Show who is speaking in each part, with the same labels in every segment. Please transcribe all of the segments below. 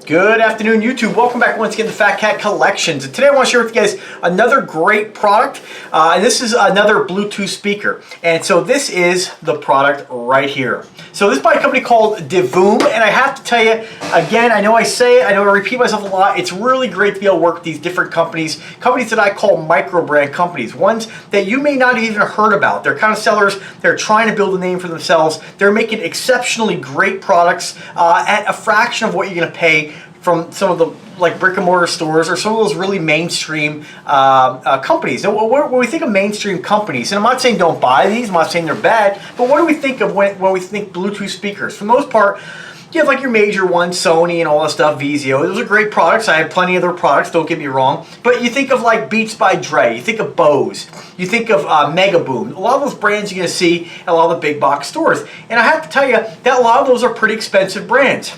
Speaker 1: Good afternoon, YouTube. Welcome back once again to Fat Cat Collections. And today I want to share with you guys another great product. And this is another Bluetooth speaker. And so this is the product right here. So this is by a company called Divoom. And I have to tell you, again, I know I say it, I know I repeat myself a lot. It's really great to be able to work with these different companies. Companies that I call micro brand companies. Ones that you may not have even heard about. They're kind of sellers. They're trying to build a name for themselves. They're making exceptionally great products at a fraction of what you're going to pay from some of the like brick and mortar stores or some of those really mainstream companies. Now, when we think of mainstream companies, and I'm not saying don't buy these, I'm not saying they're bad, but what do we think of when we think Bluetooth speakers? For the most part, you have like your major ones, Sony and all that stuff, Vizio. Those are great products. I have plenty of their products, don't get me wrong. But you think of like Beats by Dre, you think of Bose, you think of Mega Boom. A lot of those brands you're going to see at a lot of the big box stores. And I have to tell you that a lot of those are pretty expensive brands.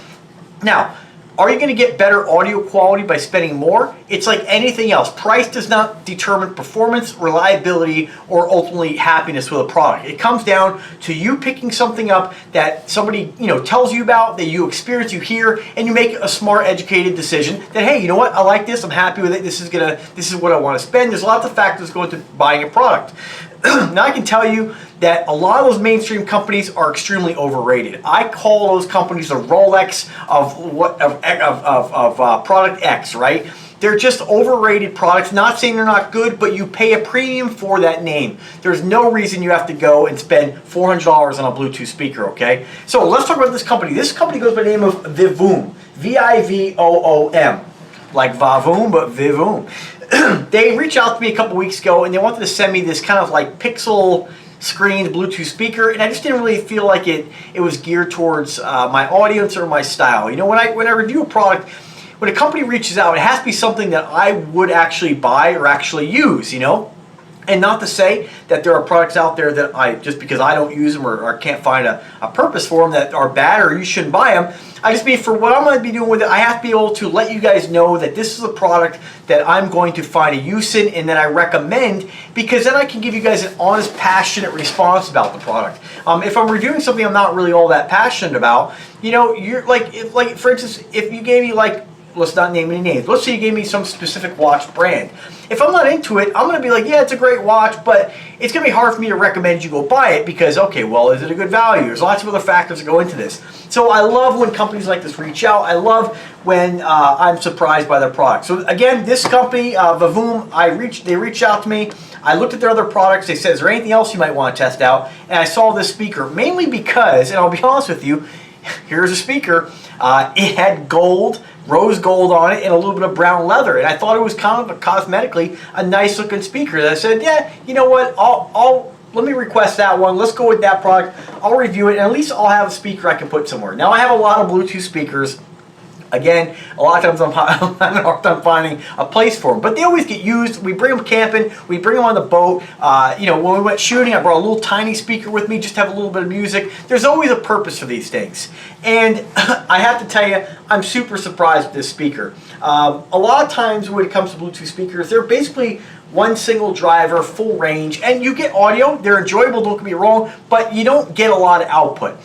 Speaker 1: Now, are you going to get better audio quality by spending more? It's like anything else. Price does not determine performance, reliability, or ultimately happiness with a product. It comes down to you picking something up that somebody tells you about, that you experience, you hear, and you make a smart, educated decision that, hey, you know what? I like this. I'm happy with it. This is what I want to spend. There's lots of factors going to buying a product. Now I can tell you that a lot of those mainstream companies are extremely overrated. I call those companies the Rolex of product X, right? They're just overrated products. Not saying they're not good, but you pay a premium for that name. There's no reason you have to go and spend $400 on a Bluetooth speaker, okay? So let's talk about this company. This company goes by the name of Divoom, V-I-V-O-O-M. Like Vavoom, but Divoom. They reached out to me a couple weeks ago and they wanted to send me this kind of like pixel screened Bluetooth speaker, and I just didn't really feel like it was geared towards my audience or my style. You know, when I review a product, when a company reaches out, it has to be something that I would actually buy or actually use, you know? And not to say that there are products out there that just because I don't use them or can't find a purpose for them that are bad or you shouldn't buy them. I just mean for what I'm going to be doing with it, I have to be able to let you guys know that this is a product that I'm going to find a use in and that I recommend, because then I can give you guys an honest, passionate response about the product. If I'm reviewing something I'm not really all that passionate about, you're like for instance, if you gave me let's not name any names. Let's say you gave me some specific watch brand. If I'm not into it, I'm going to be like, yeah, it's a great watch, but it's going to be hard for me to recommend you go buy it because, okay, well, is it a good value? There's lots of other factors that go into this. So I love when companies like this reach out. I love when I'm surprised by their product. So again, this company, Divoom, they reached out to me. I looked at their other products. They said, is there anything else you might want to test out? And I saw this speaker, mainly because, and I'll be honest with you, here's a speaker. It had gold, rose gold on it, and a little bit of brown leather. And I thought it was kind of cosmetically a nice looking speaker. And I said, yeah, you know what? Let me request that one. Let's go with that product. I'll review it, and at least I'll have a speaker I can put somewhere. Now I have a lot of Bluetooth speakers. Again, a lot of times I'm having a hard time finding a place for them, but they always get used. We bring them camping, we bring them on the boat. When we went shooting, I brought a little tiny speaker with me just to have a little bit of music. There's always a purpose for these things, and I have to tell you, I'm super surprised with this speaker. A lot of times when it comes to Bluetooth speakers, they're basically one single driver, full range, and you get audio. They're enjoyable, don't get me wrong, but you don't get a lot of output.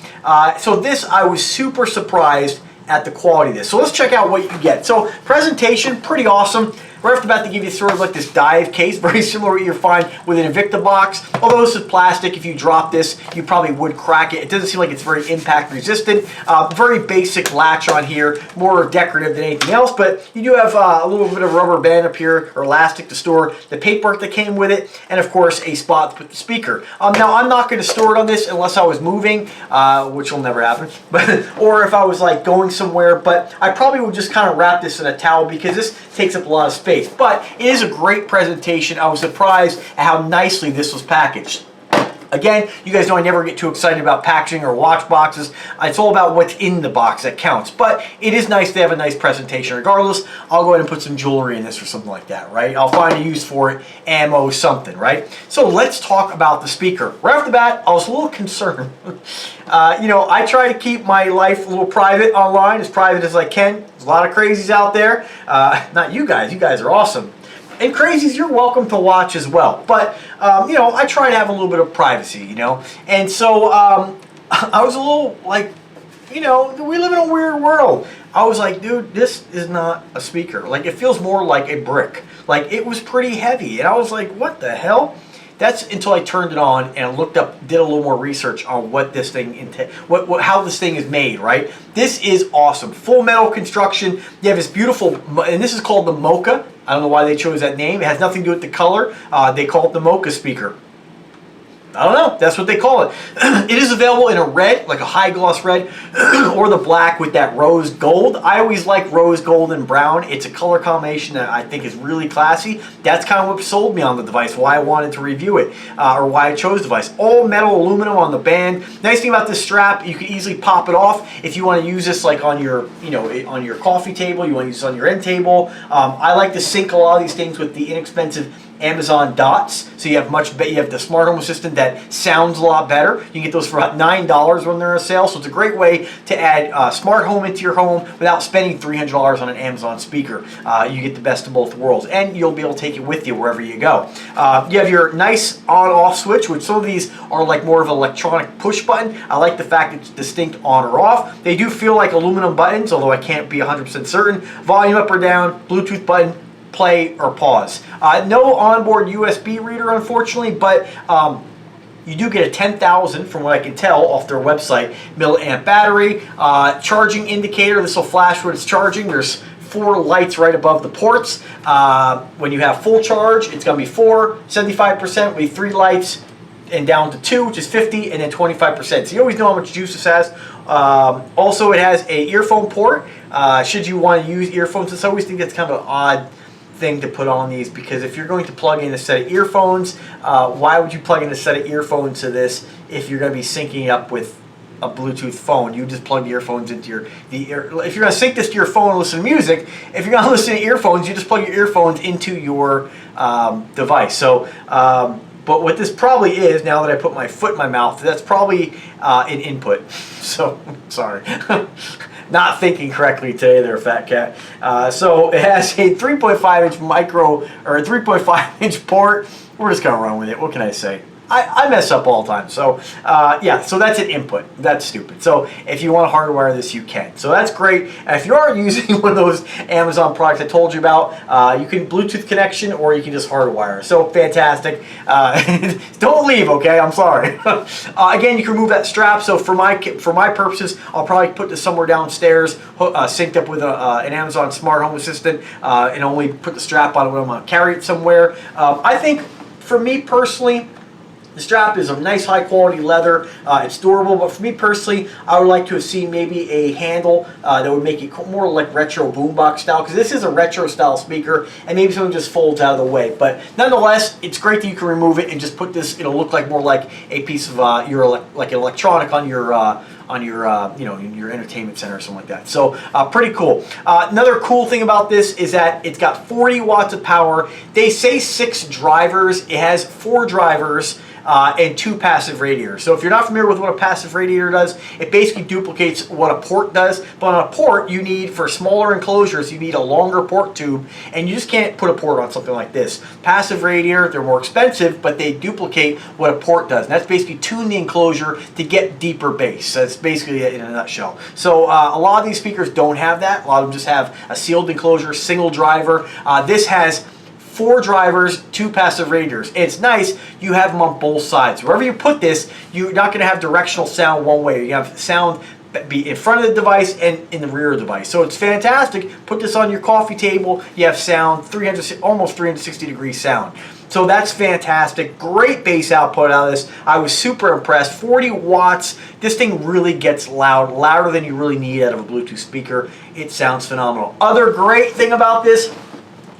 Speaker 1: So this, I was super surprised at the quality of this. So let's check out what you get. So presentation, pretty awesome. Right off the bat, they give you sort of like this dive case, very similar to what you'll find with an Invicta box. Although this is plastic, if you drop this, you probably would crack it. It doesn't seem like it's very impact resistant. Very basic latch on here, more decorative than anything else, but you do have a little bit of rubber band up here, or elastic to store the paperwork that came with it, and of course a spot to put the speaker. Now I'm not going to store it on this unless I was moving, which will never happen, or if I was like going somewhere, but I probably would just kind of wrap this in a towel because this takes up a lot of space. But it is a great presentation. I was surprised at how nicely this was packaged. Again, you guys know I never get too excited about packaging or watch boxes. It's all about what's in the box that counts. But it is nice to have a nice presentation regardless. I'll go ahead and put some jewelry in this or something like that, right? I'll find a use for it, ammo, something, right? So let's talk about the speaker. Right off the bat, I was a little concerned. I try to keep my life a little private online, as private as I can. There's a lot of crazies out there. Not you guys. You guys are awesome. And crazies, you're welcome to watch as well. But, I try to have a little bit of privacy, And so I was a little like, we live in a weird world. I was like, dude, this is not a speaker. Like, it feels more like a brick. Like, it was pretty heavy. And I was like, what the hell? That's until I turned it on and I looked up, did a little more research on what this thing, how this thing is made, right? This is awesome. Full metal construction. You have this beautiful, and this is called the Mocha. I don't know why they chose that name. It has nothing to do with the color. They call it the Mocha speaker. I don't know. That's what they call it. It is available in a red, like a high gloss red, or the black with that rose gold. I always like rose gold and brown. It's a color combination that I think is really classy. That's kind of what sold me on the device, why I wanted to review it, or why I chose the device. All metal aluminum on the band. Nice thing about this strap, you can easily pop it off if you want to use this like on your, on your coffee table. You want to use this on your end table. I like to sync a lot of these things with the inexpensive Amazon Dots, so you have the smart home assistant that sounds a lot better. You can get those for about $9 when they're on sale, so it's a great way to add smart home into your home without spending $300 on an Amazon speaker. You get the best of both worlds, and you'll be able to take it with you wherever you go. You have your nice on-off switch, which some of these are like more of an electronic push button. I like the fact it's distinct on or off. They do feel like aluminum buttons, although I can't be 100% certain. Volume up or down, Bluetooth button, play or pause. No onboard USB reader, unfortunately, but you do get a 10,000, from what I can tell off their website, milliamp battery. Charging indicator, this will flash when it's charging. There's 4 lights right above the ports. When you have full charge, it's going to be 4, 75% will be 3 lights, and down to 2, which is 50, and then 25%. So you always know how much juice this has. Also, it has a earphone port. Should you want to use earphones, I always think that's kind of an odd thing to put on these, because if you're going to plug in a set of earphones, why would you plug in a set of earphones to this if you're going to be syncing up with a Bluetooth phone? You just plug the earphones into if you're going to sync this to your phone and listen to music, if you're going to listen to earphones, you just plug your earphones into your device. So but what this probably is, now that I put my foot in my mouth, that's probably an input. So sorry. Not thinking correctly today there, Fat Cat. So it has a 3.5-inch micro, or a 3.5-inch port. We're just going to run with it. What can I say? I mess up all the time. So yeah, so that's an input. That's stupid. So if you want to hardwire this, you can. So that's great. And if you are using one of those Amazon products I told you about, you can Bluetooth connection, or you can just hardwire. So fantastic. Don't leave, okay? I'm sorry. Again, you can remove that strap. So for my purposes, I'll probably put this somewhere downstairs, synced up with an Amazon smart home assistant, and only put the strap on when I'm going to carry it somewhere. I think for me personally, the strap is of nice high quality leather. It's durable, but for me personally, I would like to have seen maybe a handle that would make it more like retro boombox style, because this is a retro style speaker, and maybe something just folds out of the way. But nonetheless, it's great that you can remove it and just put this, it'll look like more like a piece of like an electronic on your your entertainment center or something like that. So pretty cool. Another cool thing about this is that it's got 40 watts of power. They say 6 drivers. It has 4 drivers and 2 passive radiators. So if you're not familiar with what a passive radiator does, it basically duplicates what a port does. But on a port, you need, for smaller enclosures, you need a longer port tube, and you just can't put a port on something like this. Passive radiator, they're more expensive, but they duplicate what a port does. And that's basically tune the enclosure to get deeper bass. That's basically it in a nutshell. So a lot of these speakers don't have that. A lot of them just have a sealed enclosure, single driver. This has 4 drivers, 2 passive radiators. It's nice, you have them on both sides. Wherever you put this, you're not going to have directional sound one way. You have sound be in front of the device and in the rear of the device. So it's fantastic. Put this on your coffee table, you have sound, almost 360 degree sound. So that's fantastic. Great bass output out of this. I was super impressed. 40 watts. This thing really gets loud, louder than you really need out of a Bluetooth speaker. It sounds phenomenal. Other great thing about this,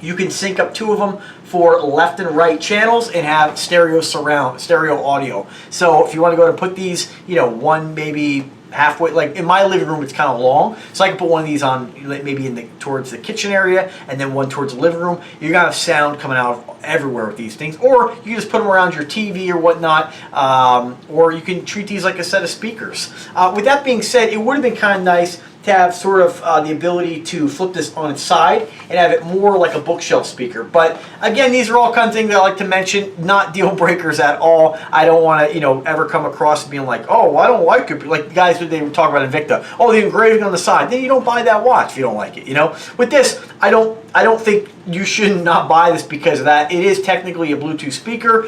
Speaker 1: you can sync up 2 of them for left and right channels and have stereo audio. So if you want to go and put these, one maybe halfway, like in my living room, it's kind of long, so I can put one of these on maybe towards the kitchen area, and then one towards the living room. You're gonna have sound coming out of everywhere with these things, or you can just put them around your TV or whatnot, or you can treat these like a set of speakers. With that being said, it would have been kind of nice to have sort of the ability to flip this on its side and have it more like a bookshelf speaker. But again, these are all kinds of things I like to mention, not deal breakers at all. I don't want to, ever come across being like, oh, I don't like it. Like the guys they were talking about Invicta. Oh, the engraving on the side. Then you don't buy that watch if you don't like it. With this, I don't think you should not buy this because of that. It is technically a Bluetooth speaker.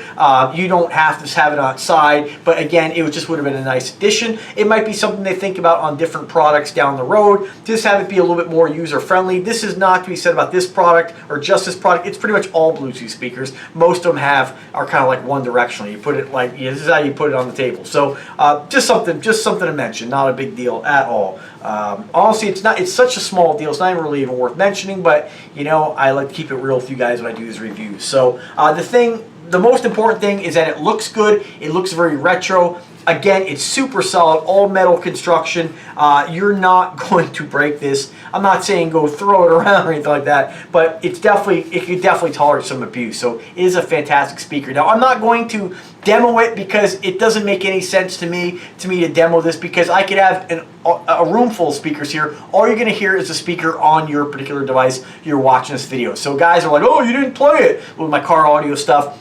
Speaker 1: You don't have to have it outside, but again, it just would have been a nice addition. It might be something they think about on different products down the road. Just have it be a little bit more user-friendly. This is not to be said about this product or just this product. It's pretty much all Bluetooth speakers. Most of them are kind of like one directional. You put it like, this is how you put it on the table. So just something to mention. Not a big deal at all. Honestly, it's such a small deal. It's not really even worth mentioning, but I like to keep it real with you guys when I do these reviews. So the most important thing is that it looks good. It looks very retro. Again, it's super solid, all metal construction. You're not going to break this. I'm not saying go throw it around or anything like that, but it could definitely tolerate some abuse. So it is a fantastic speaker. Now, I'm not going to demo it because it doesn't make any sense to me to demo this, because I could have a room full of speakers here. All you're going to hear is a speaker on your particular device you're watching this video. So guys are like, oh, you didn't play it with my car audio stuff.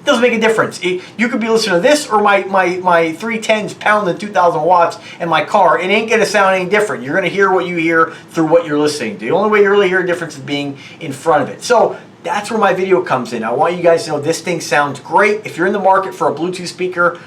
Speaker 1: Doesn't make a difference. You could be listening to this or my 310s pounding 2,000 watts in my car. It ain't going to sound any different. You're going to hear what you hear through what you're listening to. The only way you really hear a difference is being in front of it. So that's where my video comes in. I want you guys to know this thing sounds great. If you're in the market for a Bluetooth speaker,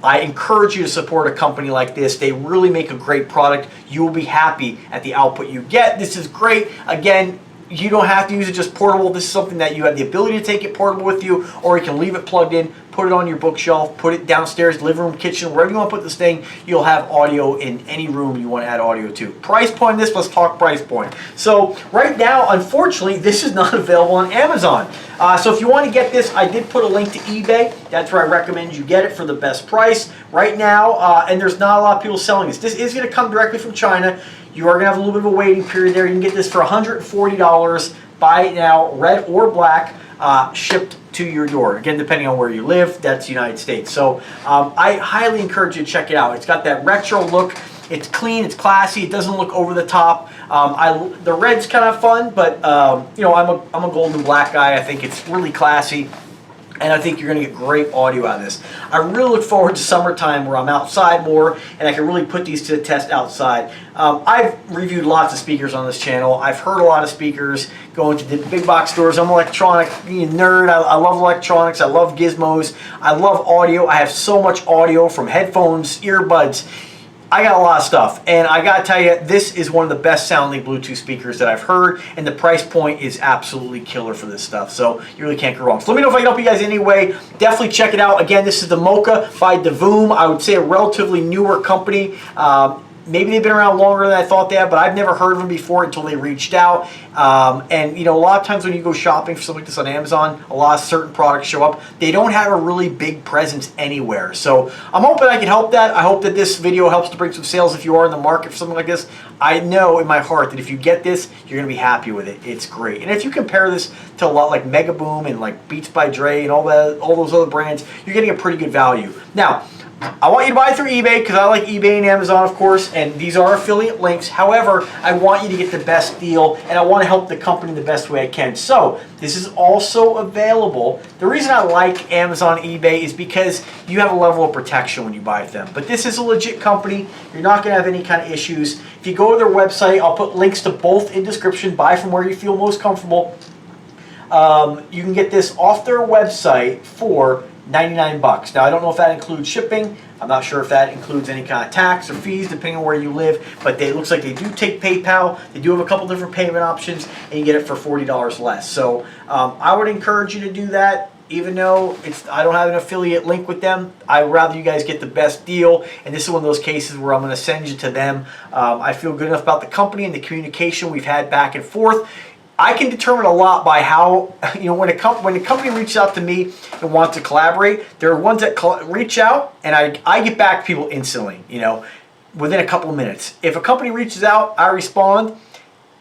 Speaker 1: I encourage you to support a company like this. They really make a great product. You will be happy at the output you get. This is great. Again, you don't have to use it just portable. This is something that you have the ability to take it portable with you, or you can leave it plugged in, put it on your bookshelf, put it downstairs, living room, kitchen, wherever you want to put this thing. You'll have audio in any room you want to add audio to. Price point this, let's talk price point. So right now, unfortunately, this is not available on Amazon. So if you want to get this, I did put a link to eBay. That's where I recommend you get it for the best price. Right now, and there's not a lot of people selling this. This is going to come directly from China. You are going to have a little bit of a waiting period there. You can get this for $140. Buy it now, red or black, shipped to your door. Again, depending on where you live, that's the United States. So I highly encourage you to check it out. It's got that retro look. It's clean, it's classy, it doesn't look over the top. The red's kind of fun, but I'm a gold and black guy. I think it's really classy, and I think you're going to get great audio out of this. I really look forward to summertime where I'm outside more and I can really put these to the test outside. I've reviewed lots of speakers on this channel. I've heard a lot of speakers going to the big box stores. I'm an electronic nerd. I love electronics. I love gizmos. I love audio. I have so much audio, from headphones, earbuds. I got a lot of stuff, and I gotta tell you, this is one of the best sounding Bluetooth speakers that I've heard, and the price point is absolutely killer for this stuff, so you really can't go wrong. So let me know if I can help you guys in any way. Definitely check it out. Again, this is the Mocha by Divoom. I would say a relatively newer company. Maybe they've been around longer than I thought they have, but I've never heard of them before until they reached out. And a lot of times when you go shopping for something like this on Amazon, a lot of certain products show up. They don't have a really big presence anywhere. So I'm hoping I can help that. I hope that this video helps to bring some sales if you are in the market for something like this. I know in my heart that if you get this, you're going to be happy with it. It's great. And if you compare this to a lot like Mega Boom and like Beats by Dre and all those other brands, you're getting a pretty good value. Now, I want you to buy through eBay because I like eBay and Amazon, of course, and these are affiliate links. However, I want you to get the best deal, and I want to help the company the best way I can. So this is also available. The reason I like Amazon and eBay is because you have a level of protection when you buy them. But this is a legit company. You're not going to have any kind of issues. If you go to their website, I'll put links to both in description. Buy from where you feel most comfortable. You can get this off their website for $99. Now, I don't know if that includes shipping. I'm not sure if that includes any kind of tax or fees, depending on where you live. But it looks like they do take PayPal. They do have a couple different payment options, and you get it for $40 less. So I would encourage you to do that. Even though I don't have an affiliate link with them, I'd rather you guys get the best deal. And this is one of those cases where I'm going to send you to them. I feel good enough about the company and the communication we've had back and forth. I can determine a lot by how, when a company reaches out to me and wants to collaborate, there are ones that reach out and I get back to people instantly, within a couple of minutes. If a company reaches out, I respond,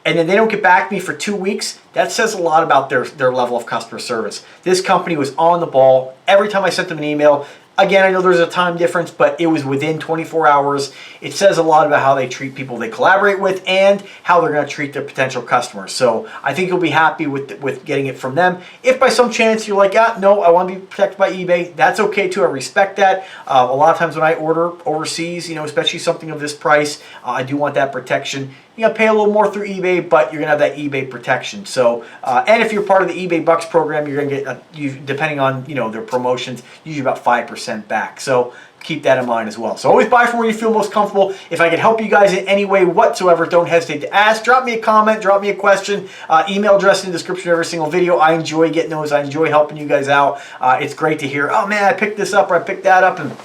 Speaker 1: and then they don't get back to me for 2 weeks, that says a lot about their level of customer service. This company was on the ball. Every time I sent them an email, Again, I know there's a time difference, but it was within 24 hours. It says a lot about how they treat people they collaborate with and how they're going to treat their potential customers. So I think you'll be happy with getting it from them. If by some chance you're like, no, I want to be protected by eBay, that's okay too. I respect that. A lot of times when I order overseas, especially something of this price, I do want that protection. You gotta pay a little more through eBay, but you're gonna have that eBay protection. So, and if you're part of the eBay Bucks program, you're gonna get, depending on their promotions, usually about 5% back. So keep that in mind as well. So always buy from where you feel most comfortable. If I can help you guys in any way whatsoever, don't hesitate to ask. Drop me a comment, drop me a question. Email address in the description of every single video. I enjoy getting those. I enjoy helping you guys out. It's great to hear, oh man, I picked this up or I picked that up, and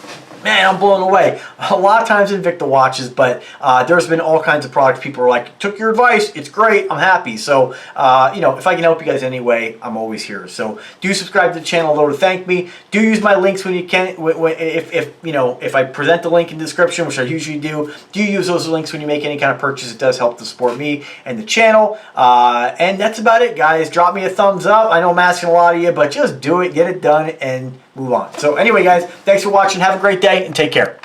Speaker 1: man, I'm blown away. A lot of times Invicta watches, but there's been all kinds of products. People are like, took your advice, it's great, I'm happy. So, if I can help you guys anyway, I'm always here. So do subscribe to the channel though to thank me. Do use my links when you can. If I present the link in the description, which I usually do use those links when you make any kind of purchase. It does help to support me and the channel. And that's about it, guys. Drop me a thumbs up. I know I'm asking a lot of you, but just do it, get it done, and move on. So anyway, guys, thanks for watching. Have a great day and take care.